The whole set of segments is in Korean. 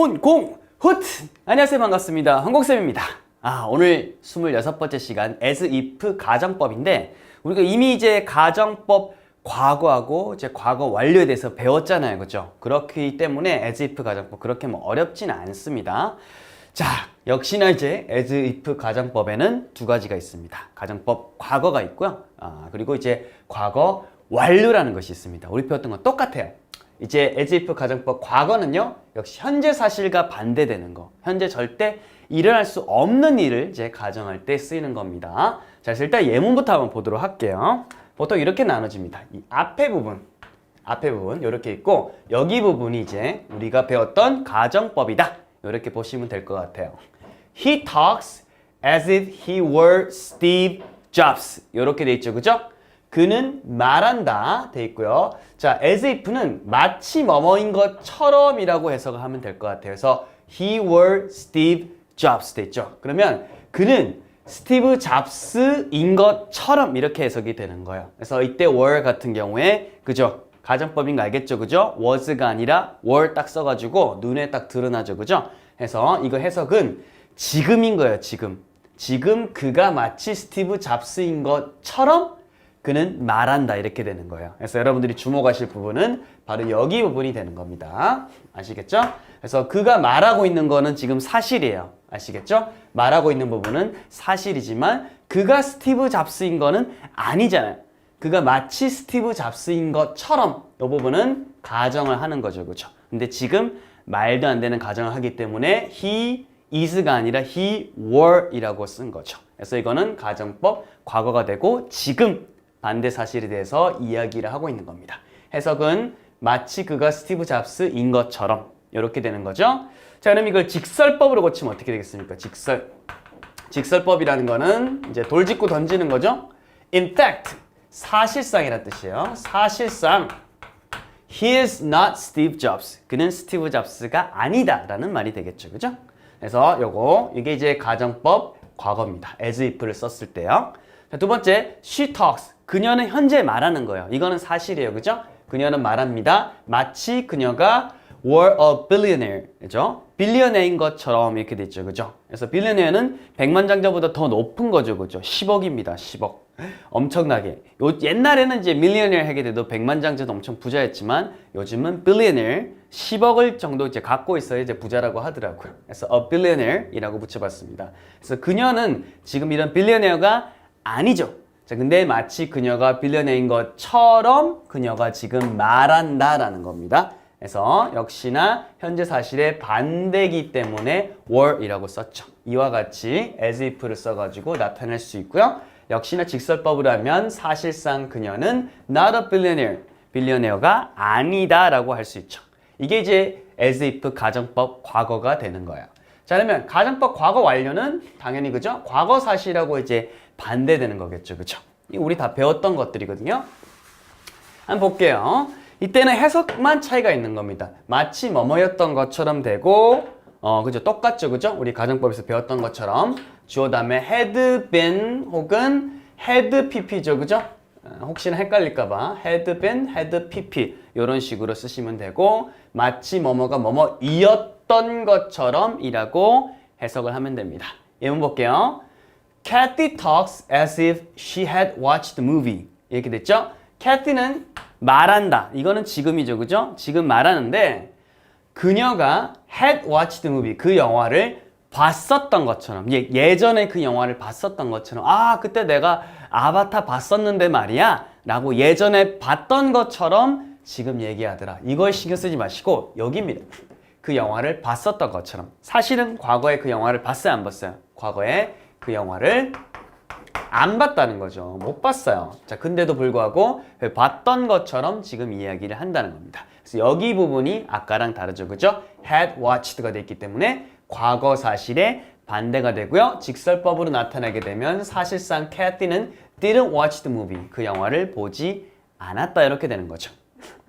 혼공 훗! 안녕하세요. 반갑습니다. 한국쌤입니다. 오늘 26번째 시간 as if 가정법인데 우리가 이미 이제 가정법 과거하고 이제 과거 완료에 대해서 배웠잖아요. 그죠? 그렇기 때문에 as if 가정법 그렇게 뭐 어렵지는 않습니다. 자, 역시나 이제 as if 가정법에는 두 가지가 있습니다. 가정법 과거가 있고요. 그리고 이제 과거 완료라는 것이 있습니다. 우리 배웠던 건 똑같아요. 이제 as if 가정법 과거는요, 역시 현재 사실과 반대되는 거, 현재 절대 일어날 수 없는 일을 이제 가정할 때 쓰이는 겁니다. 자, 그래서 일단 예문부터 한번 보도록 할게요. 보통 이렇게 나눠집니다. 이 앞에 부분 이렇게 있고, 여기 부분이 이제 우리가 배웠던 가정법이다. 이렇게 보시면 될 것 같아요. He talks as if he were Steve Jobs. 이렇게 돼 있죠, 그죠? 그는 말한다 돼 있고요. 자, as if는 마치 뭐뭐인 것처럼이라고 해석을 하면 될 것 같아요. 그래서 he were Steve Jobs 돼 있죠. 그러면 그는 스티브 잡스인 것처럼 이렇게 해석이 되는 거예요. 그래서 이때 were 같은 경우에 그죠? 가정법인 거 알겠죠? 그죠? was가 아니라 were 딱 써가지고 눈에 딱 드러나죠. 그죠? 그래서 이거 해석은 지금인 거예요. 지금 그가 마치 스티브 잡스인 것처럼 그는 말한다 이렇게 되는 거예요. 그래서 여러분들이 주목하실 부분은 바로 여기 부분이 되는 겁니다. 아시겠죠? 그래서 그가 말하고 있는 거는 지금 사실이에요. 아시겠죠? 말하고 있는 부분은 사실이지만 그가 스티브 잡스인 거는 아니잖아요. 그가 마치 스티브 잡스인 것처럼 이 부분은 가정을 하는 거죠. 그렇죠? 근데 지금 말도 안 되는 가정을 하기 때문에 he is가 아니라 he were 이라고 쓴 거죠. 그래서 이거는 가정법 과거가 되고 지금 반대 사실에 대해서 이야기를 하고 있는 겁니다. 해석은 마치 그가 스티브 잡스인 것처럼 이렇게 되는 거죠. 자, 그럼 이걸 직설법으로 고치면 어떻게 되겠습니까? 직설법이라는 거는 이제 돌직구 던지는 거죠. In fact, 사실상이라는 뜻이에요. 사실상 he is not Steve Jobs. 그는 스티브 잡스가 아니다라는 말이 되겠죠. 그죠? 그래서 이게 이제 가정법 과거입니다. as if를 썼을 때요. 자, 두 번째, she talks. 그녀는 현재 말하는 거예요. 이거는 사실이에요. 그죠? 그녀는 말합니다. 마치 그녀가 were a billionaire. 그죠? 빌리어네인 것처럼 이렇게 돼 있죠. 그죠? 그래서 빌리어네어는 백만장자보다 더 높은 거죠. 그죠? 10억입니다. 10억. 엄청나게. 옛날에는 이제 밀리어네어 하게 돼도 백만장자도 엄청 부자였지만 요즘은 billionaire 10억을 정도 이제 갖고 있어야 이제 부자라고 하더라고요. 그래서 a billionaire이라고 붙여봤습니다. 그래서 그녀는 지금 이런 billionaire가 아니죠. 자, 근데 마치 그녀가 빌리어네인 것처럼 그녀가 지금 말한다라는 겁니다. 그래서 역시나 현재 사실의 반대이기 때문에 were이라고 썼죠. 이와 같이 as if를 써가지고 나타낼 수 있고요. 역시나 직설법으로 하면 사실상 그녀는 not a billionaire, 빌리어네어가 아니다라고 할 수 있죠. 이게 이제 as if 가정법 과거가 되는 거예요. 자, 그러면 가정법 과거 완료는 당연히 그죠? 과거 사실하고 이제 반대되는 거겠죠. 그죠? 우리 다 배웠던 것들이거든요. 한번 볼게요. 이때는 해석만 차이가 있는 겁니다. 마치 뭐뭐였던 것처럼 되고, 그죠? 똑같죠. 그죠? 우리 가정법에서 배웠던 것처럼 주어 다음에 had been 혹은 had pp죠. 그죠? 혹시나 헷갈릴까봐 had been, had pp 이런 식으로 쓰시면 되고, 마치 뭐뭐가 뭐뭐이었던 것처럼 이라고 해석을 하면 됩니다. 예문 볼게요. Kathy talks as if she had watched the movie. 이렇게 됐죠? Kathy는 말한다. 이거는 지금이죠. 그죠? 지금 말하는데 그녀가 had watched the movie. 그 영화를 봤었던 것처럼 예전에 그 영화를 봤었던 것처럼 그때 내가 아바타 봤었는데 말이야 라고 예전에 봤던 것처럼 지금 얘기하더라. 이걸 신경 쓰지 마시고 여기입니다. 그 영화를 봤었던 것처럼. 사실은 과거에 그 영화를 봤어요? 안 봤어요? 과거에 그 영화를 안 봤다는 거죠. 못 봤어요. 자, 근데도 불구하고 봤던 것처럼 지금 이야기를 한다는 겁니다. 그래서 여기 부분이 아까랑 다르죠. 그죠? had watched가 됐기 때문에 과거 사실의 반대가 되고요. 직설법으로 나타나게 되면 사실상 Kathy는 didn't watch the movie. 그 영화를 보지 않았다. 이렇게 되는 거죠.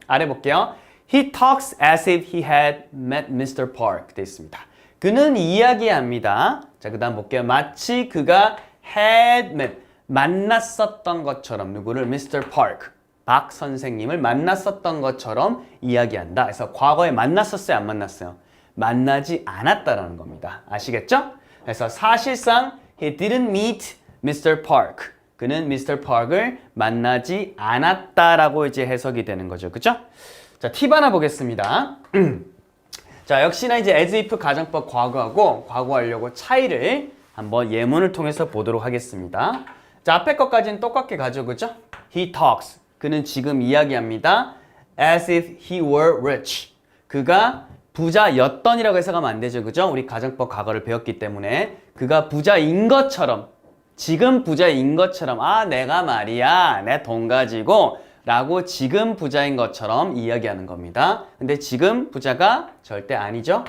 아래 볼게요. He talks as if he had met Mr. Park. 되어 있습니다. 그는 이야기합니다. 자, 그 다음 볼게요. 마치 그가 had met, 만났었던 것처럼 누구를? Mr. Park, 박 선생님을 만났었던 것처럼 이야기한다. 그래서 과거에 만났었어요? 안 만났어요? 만나지 않았다라는 겁니다. 아시겠죠? 그래서 사실상 he didn't meet Mr. Park. 그는 Mr. Park을 만나지 않았다라고 이제 해석이 되는 거죠. 그죠? 자, 팁 하나 보겠습니다. 자, 역시나 이제 as if 가정법 과거하고 과거 완료고 차이를 한번 예문을 통해서 보도록 하겠습니다. 자, 앞에 것까지는 똑같게 가죠. 그죠? He talks. 그는 지금 이야기합니다. As if he were rich. 그가 부자였던이라고 해석하면 안 되죠. 그죠? 우리 가정법 과거를 배웠기 때문에 그가 부자인 것처럼 지금 부자인 것처럼 아 내가 말이야 내 돈 가지고 라고 지금 부자인 것처럼 이야기하는 겁니다. 근데 지금 부자가 절대 아니죠.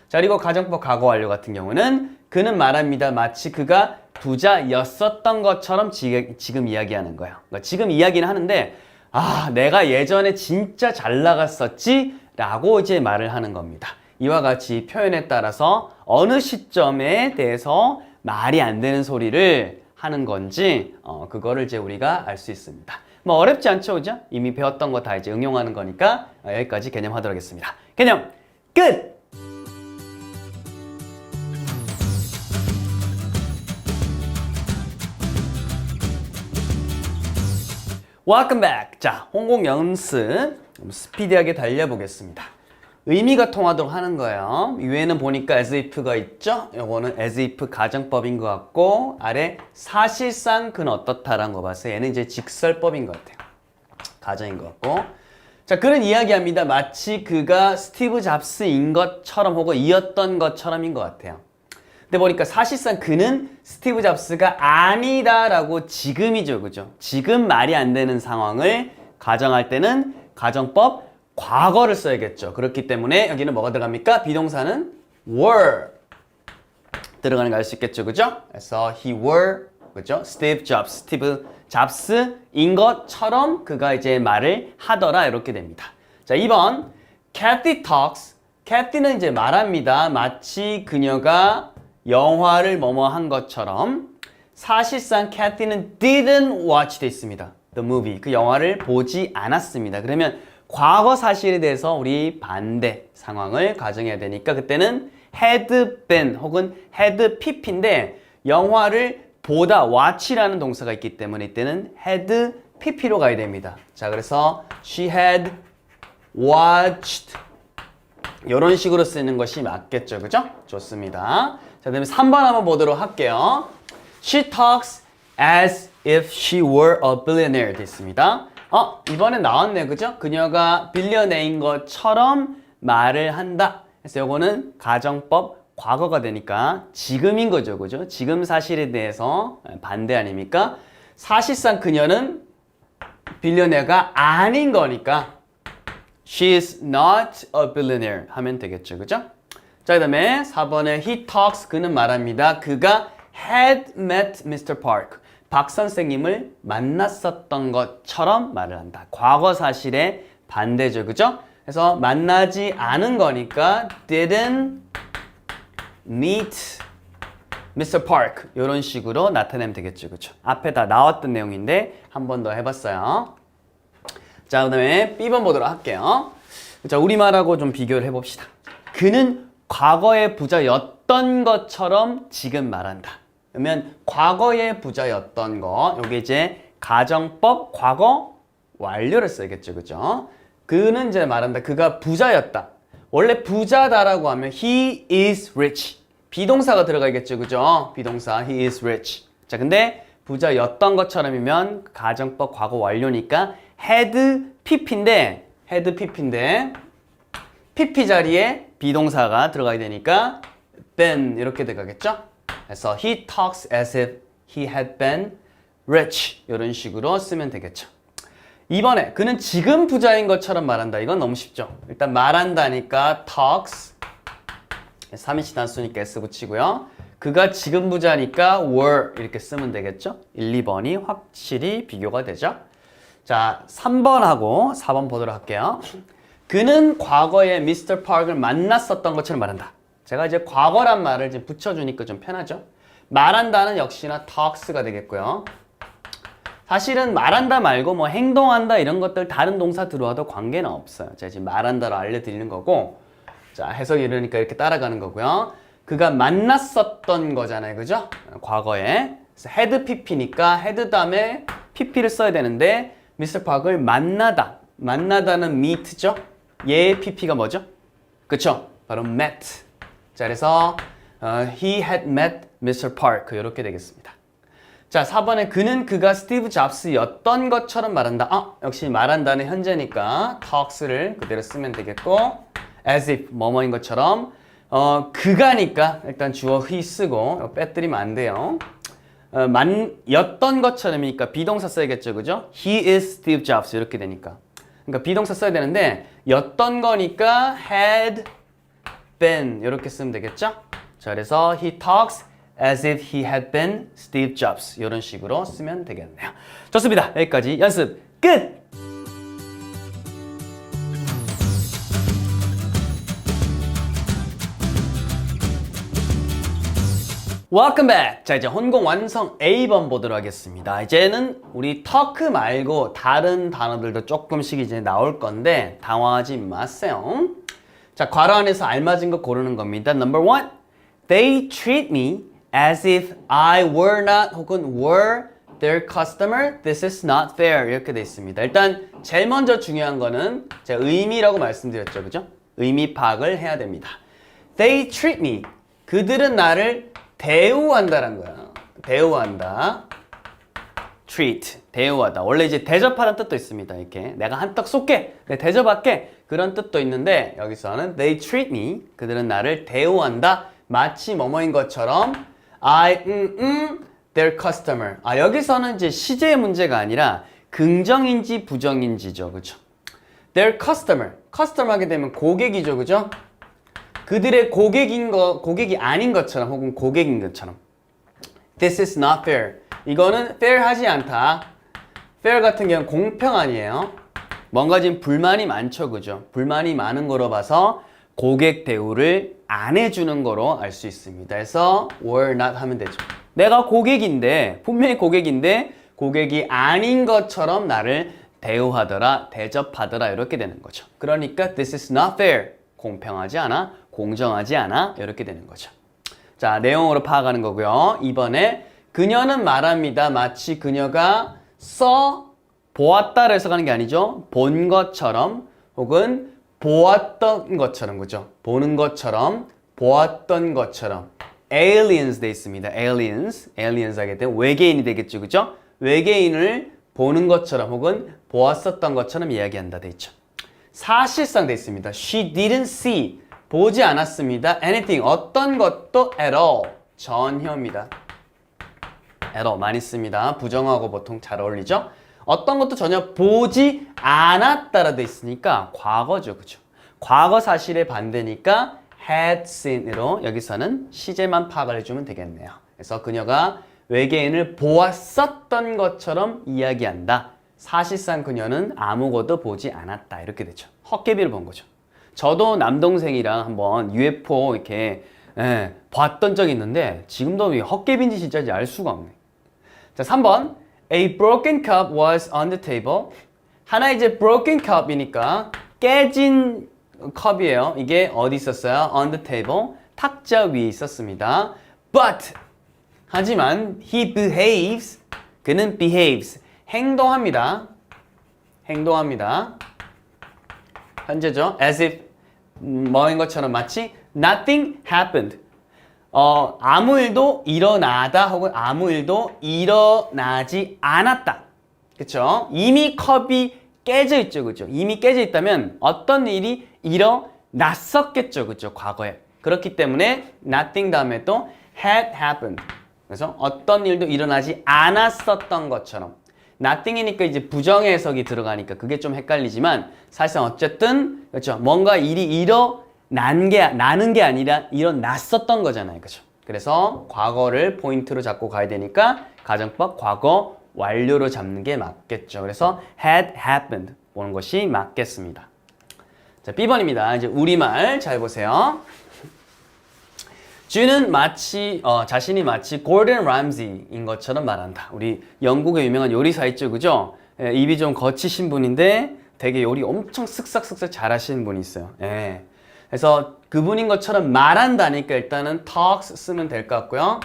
자, 그리고 가정법 과거 완료 같은 경우는 그는 말합니다. 마치 그가 부자였었던 것처럼 지금 이야기하는 거예요. 그러니까 지금 이야기는 하는데 아 내가 예전에 진짜 잘 나갔었지 라고 이제 말을 하는 겁니다. 이와 같이 표현에 따라서 어느 시점에 대해서 말이 안 되는 소리를 하는 건지 그거를 이제 우리가 알 수 있습니다. 뭐 어렵지 않죠, 그죠? 이미 배웠던 거 다 이제 응용하는 거니까 여기까지 개념하도록 하겠습니다. 개념 끝! Welcome back. 자, 홍콩 연습 스피디하게 달려보겠습니다. 의미가 통하도록 하는 거예요. 위에는 보니까 as if가 있죠? 요거는 as if 가정법인 것 같고 아래 사실상 그는 어떻다라는 거 봐서 얘는 이제 직설법인 것 같아요. 가정인 것 같고 자, 그는 이야기합니다. 마치 그가 스티브 잡스인 것처럼 혹은 이었던 것처럼인 것 같아요. 근데 보니까 사실상 그는 스티브 잡스가 아니다라고 지금이죠. 그죠? 지금 말이 안 되는 상황을 가정할 때는 가정법 과거를 써야겠죠. 그렇기 때문에 여기는 뭐가 들어갑니까? 비동사는 were 들어가는 거 알 수 있겠죠. 그죠? 그래서 he were 그죠? 스티브 잡스인 것처럼 그가 이제 말을 하더라 이렇게 됩니다. 자, 2번 Kathy talks. Kathy는 이제 말합니다. 마치 그녀가 영화를 뭐뭐 한 것처럼 사실상 Kathy는 didn't watch 돼 있습니다. The movie. 그 영화를 보지 않았습니다. 그러면 과거 사실에 대해서 우리 반대 상황을 가정해야 되니까 그때는 had been 혹은 had pp인데 영화를 보다 watch라는 동사가 있기 때문에 이때는 had pp로 가야 됩니다. 자, 그래서 she had watched 이런 식으로 쓰는 것이 맞겠죠. 그죠? 좋습니다. 자, 그다음에 3번 한번 보도록 할게요. She talks as if she were a billionaire 됐습니다. 이번에 나왔네. 그죠? 그녀가 빌리어네인 것처럼 말을 한다. 그래서 요거는 가정법 과거가 되니까 지금인 거죠. 그죠? 지금 사실에 대해서 반대 아닙니까? 사실상 그녀는 빌리어네어가 아닌 거니까 She is not a billionaire 하면 되겠죠. 그죠? 자, 그 다음에 4번에 he talks 그는 말합니다. 그가 had met Mr. Park 박 선생님을 만났었던 것처럼 말을 한다. 과거 사실의 반대죠. 그죠? 그래서 만나지 않은 거니까 didn't meet Mr. Park 이런 식으로 나타내면 되겠죠. 그죠? 앞에 다 나왔던 내용인데 한 번 더 해봤어요. 자, 그 다음에 B번 보도록 할게요. 자, 우리말하고 좀 비교를 해봅시다. 그는 과거의 부자였던 것처럼 지금 말한다. 그러면 과거의 부자였던 거, 여기 이제 가정법 과거 완료를 써야겠죠. 그죠? 그는 이제 말한다. 그가 부자였다. 원래 부자다라고 하면 he is rich. 비동사가 들어가겠죠. 그죠? 비동사 he is rich. 자, 근데 부자였던 것처럼이면 가정법 과거 완료니까 had pp인데 pp 자리에 비동사가 들어가야 되니까 been 이렇게 들어가겠죠? 그래서 he talks as if he had been rich 이런 식으로 쓰면 되겠죠. 2번에 그는 지금 부자인 것처럼 말한다. 이건 너무 쉽죠. 일단 말한다니까 talks 3인칭 단수니까 s 붙이고요. 그가 지금 부자니까 were 이렇게 쓰면 되겠죠. 1, 2번이 확실히 비교가 되죠. 자, 3번하고 4번 보도록 할게요. 그는 과거에 미스터 파크를 만났었던 것처럼 말한다. 제가 이제 과거란 말을 이제 붙여주니까 좀 편하죠. 말한다는 역시나 talks가 되겠고요. 사실은 말한다 말고 뭐 행동한다 이런 것들 다른 동사 들어와도 관계는 없어요. 제가 지금 말한다로 알려드리는 거고 자, 해석이 이러니까 이렇게 따라가는 거고요. 그가 만났었던 거잖아요. 그죠? 과거에. 그래서 had pp니까 had 다음에 pp를 써야 되는데 미스터 파크를 만나다. 만나다는 meet죠? 얘의 pp가 뭐죠? 그쵸? 바로 met. 자, 그래서 he had met Mr. Park 이렇게 되겠습니다. 자, 4번에 그가 스티브 잡스였던 것처럼 말한다. 역시 말한다는 현재니까 talks를 그대로 쓰면 되겠고 as if 뭐뭐인 것처럼 그가니까 일단 주어 he 쓰고 빼뜨리면 안 돼요. 였던 것처럼이니까 비동사 써야겠죠. 그죠? He is Steve Jobs 이렇게 되니까. 그러니까 비동사 써야 되는데 였던 거니까 had been 이렇게 쓰면 되겠죠? 자, 그래서 he talks as if he had been Steve Jobs 이런 식으로 쓰면 되겠네요. 좋습니다. 여기까지 연습 끝! Welcome back! 자, 이제 혼공 완성 A번 보도록 하겠습니다. 이제는 우리 talk 말고 다른 단어들도 조금씩 이제 나올 건데 당황하지 마세요. 자, 괄호 안에서 알맞은 거 고르는 겁니다. Number one, they treat me as if I were not 혹은 were their customer. This is not fair. 이렇게 돼 있습니다. 일단 제일 먼저 중요한 거는 제가 의미라고 말씀드렸죠. 그죠? 의미 파악을 해야 됩니다. They treat me. 그들은 나를 대우한다라는 거야. 대우한다. treat. 대우하다. 원래 이제 대접하는 뜻도 있습니다. 이렇게 내가 한턱 쏠게. 대접할게. 그런 뜻도 있는데 여기서는 they treat me. 그들은 나를 대우한다. 마치 뭐뭐인 것처럼 I their customer. 여기서는 이제 시제의 문제가 아니라 긍정인지 부정인지죠. 그죠? their customer. customer 하게 되면 고객이죠. 그죠? 그들의 고객이 아닌 것처럼 혹은 고객인 것처럼. This is not fair. 이거는 fair하지 않다. fair 같은 경우는 공평 아니에요. 뭔가 지금 불만이 많죠. 그죠? 불만이 많은 거로 봐서 고객 대우를 안 해주는 거로 알 수 있습니다. 그래서 were not 하면 되죠. 내가 고객인데 분명히 고객인데 고객이 아닌 것처럼 나를 대우하더라, 대접하더라 이렇게 되는 거죠. 그러니까 this is not fair. 공평하지 않아, 공정하지 않아 이렇게 되는 거죠. 자, 내용으로 파악하는 거고요. 이번에 그녀는 말합니다. 마치 그녀가 보았다를 해석하는 게 아니죠. 본 것처럼 혹은 보았던 것처럼 그죠? 보는 것처럼 보았던 것처럼 aliens 돼 있습니다. aliens 하게 되면 외계인이 되겠죠. 그죠? 외계인을 보는 것처럼 혹은 보았었던 것처럼 이야기한다 돼 있죠. 사실상 돼 있습니다. She didn't see. 보지 않았습니다. anything. 어떤 것도 at all. 전혀입니다. at all 많이 씁니다. 부정하고 보통 잘 어울리죠? 어떤 것도 전혀 보지 않았다라 돼 있으니까 과거죠. 그죠? 과거 사실의 반대니까 had seen으로 여기서는 시제만 파악을 해주면 되겠네요. 그래서 그녀가 외계인을 보았었던 것처럼 이야기한다. 사실상 그녀는 아무것도 보지 않았다. 이렇게 되죠. 헛개비를 본 거죠. 저도 남동생이랑 한번 UFO 이렇게 봤던 적이 있는데 지금도 헛개비인지 진짜인지 알 수가 없네. 자, 3번. A broken cup was on the table. 하나 이제 broken cup이니까 깨진 컵이에요. 이게 어디 있었어요? On the table. 탁자 위에 있었습니다. But 하지만 he behaves. 그는 behaves. 행동합니다. 현재죠. As if 뭐인 것처럼 마치 nothing happened. 아무 일도 일어나다 혹은 아무 일도 일어나지 않았다. 그쵸? 이미 컵이 깨져 있죠. 그죠? 이미 깨져 있다면 어떤 일이 일어났었겠죠. 그죠? 과거에. 그렇기 때문에 nothing 다음에 또 had happened. 그래서 어떤 일도 일어나지 않았었던 것처럼. nothing이니까 이제 부정의 해석이 들어가니까 그게 좀 헷갈리지만 사실상 어쨌든 그렇죠. 뭔가 일이 나는 게 아니라 일어났었던 거잖아요. 그죠? 그래서 과거를 포인트로 잡고 가야 되니까 가정법 과거 완료로 잡는 게 맞겠죠. 그래서 had happened 보는 것이 맞겠습니다. 자, B번입니다. 이제 우리말 잘 보세요. 주는 자신이 마치 고던 람지인 것처럼 말한다. 우리 영국의 유명한 요리사 있죠, 그죠? 입이 좀 거치신 분인데 되게 요리 엄청 쓱싹쓱싹 잘하시는 분이 있어요. 그래서 그분인 것처럼 말한다니까 일단은 talks 쓰면 될 것 같고요.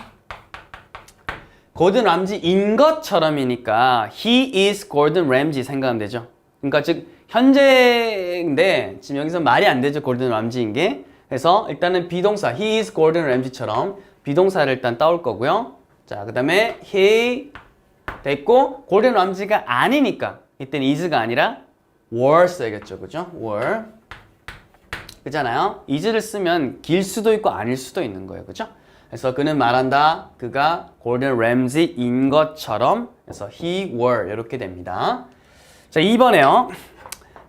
고든 람지인 것처럼이니까 he is Gordon Ramsay 생각하면 되죠. 그러니까 즉 현재인데 지금 여기서 말이 안 되죠. 고든 람지인 게. 그래서 일단은 비동사 he is Gordon Ramsay처럼 비동사를 일단 따올 거고요. 자, 그 다음에 he 됐고 고든 람지가 아니니까 이때는 is가 아니라 were 써야겠죠. 그죠? were 그잖아요. is를 쓰면 길 수도 있고 아닐 수도 있는 거예요. 그죠? 그래서 그는 말한다. 그가 골든 램지인 것처럼. 그래서 he were 이렇게 됩니다. 자, 2번에요.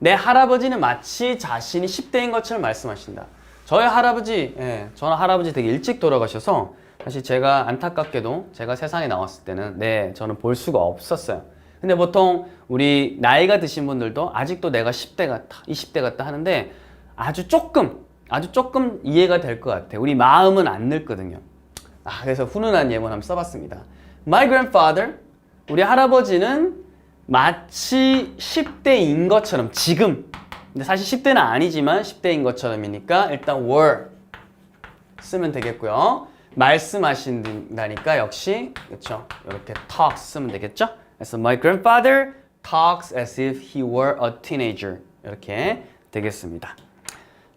내 할아버지는 마치 자신이 10대인 것처럼 말씀하신다. 저희 할아버지, 저는 할아버지 되게 일찍 돌아가셔서 사실 제가 안타깝게도 제가 세상에 나왔을 때는 저는 볼 수가 없었어요. 근데 보통 우리 나이가 드신 분들도 아직도 내가 10대 같다, 20대 같다 하는데 아주 조금 이해가 될 것 같아요. 우리 마음은 안 늙거든요. 그래서 훈훈한 예문 한번 써봤습니다. My grandfather, 우리 할아버지는 마치 10대인 것처럼 지금, 근데 사실 10대는 아니지만 10대인 것처럼이니까 일단 were 쓰면 되겠고요. 말씀하신다니까 역시 그렇죠. 이렇게 talk 쓰면 되겠죠. 그래서 my grandfather talks as if he were a teenager 이렇게 되겠습니다.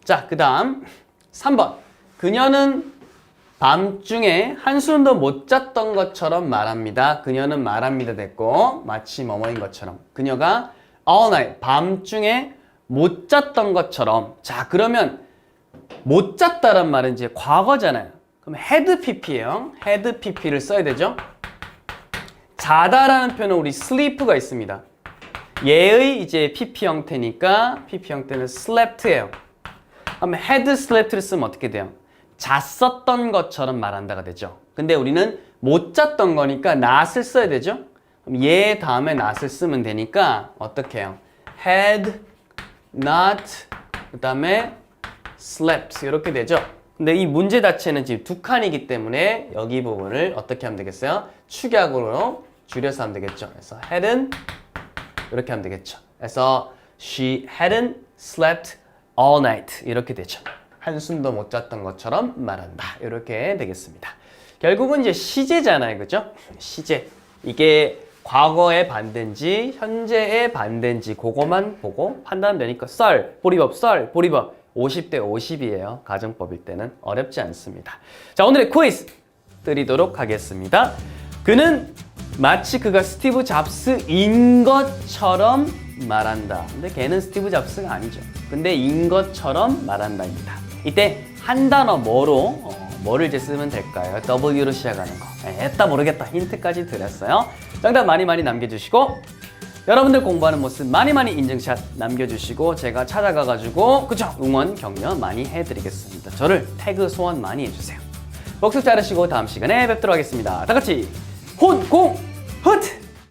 자, 그 다음 3번. 그녀는 밤중에 한숨도 못 잤던 것처럼 말합니다. 그녀는 말합니다 됐고 마치 뭐뭐인 것처럼. 그녀가 all night, 밤중에 못 잤던 것처럼. 자, 그러면 못 잤다란 말은 이제 과거잖아요. 그럼 had pp예요. had pp를 써야 되죠. 자다라는 표현은 우리 sleep가 있습니다. 얘의 이제 pp 형태니까 pp 형태는 slept예요. 그럼 had slept를 쓰면 어떻게 돼요? 잤었던 것처럼 말한다가 되죠. 근데 우리는 못 잤던 거니까 not을 써야 되죠. 그럼 얘 다음에 not을 쓰면 되니까 어떻게 해요? had not 그 다음에 slept 이렇게 되죠. 근데 이 문제 자체는 지금 두 칸이기 때문에 여기 부분을 어떻게 하면 되겠어요? 축약으로 줄여서 하면 되겠죠. 그래서 hadn't 이렇게 하면 되겠죠. 그래서 she hadn't slept all night 이렇게 되죠. 한숨도 못 잤던 것처럼 말한다. 이렇게 되겠습니다. 결국은 이제 시제잖아요. 그죠? 시제. 이게 과거의 반대인지 현재의 반대인지 그거만 보고 판단하면 되니까 썰, 보리법, 썰, 보리법 50대 50이에요. 가정법일 때는 어렵지 않습니다. 자, 오늘의 퀴즈 드리도록 하겠습니다. 그는 마치 그가 스티브 잡스인 것처럼 말한다. 근데 걔는 스티브 잡스가 아니죠. 근데 인 것처럼 말한다입니다. 이때 한 단어 뭐를 이제 쓰면 될까요? W로 시작하는 거. 했다 모르겠다 힌트까지 드렸어요. 정답 많이 남겨주시고 여러분들 공부하는 모습 많이 인증샷 남겨주시고 제가 찾아가가지고 그쵸? 응원 격려 많이 해드리겠습니다. 저를 태그 소원 많이 해주세요. 복습 잘하시고 다음 시간에 뵙도록 하겠습니다. 다 같이 혼공 헛!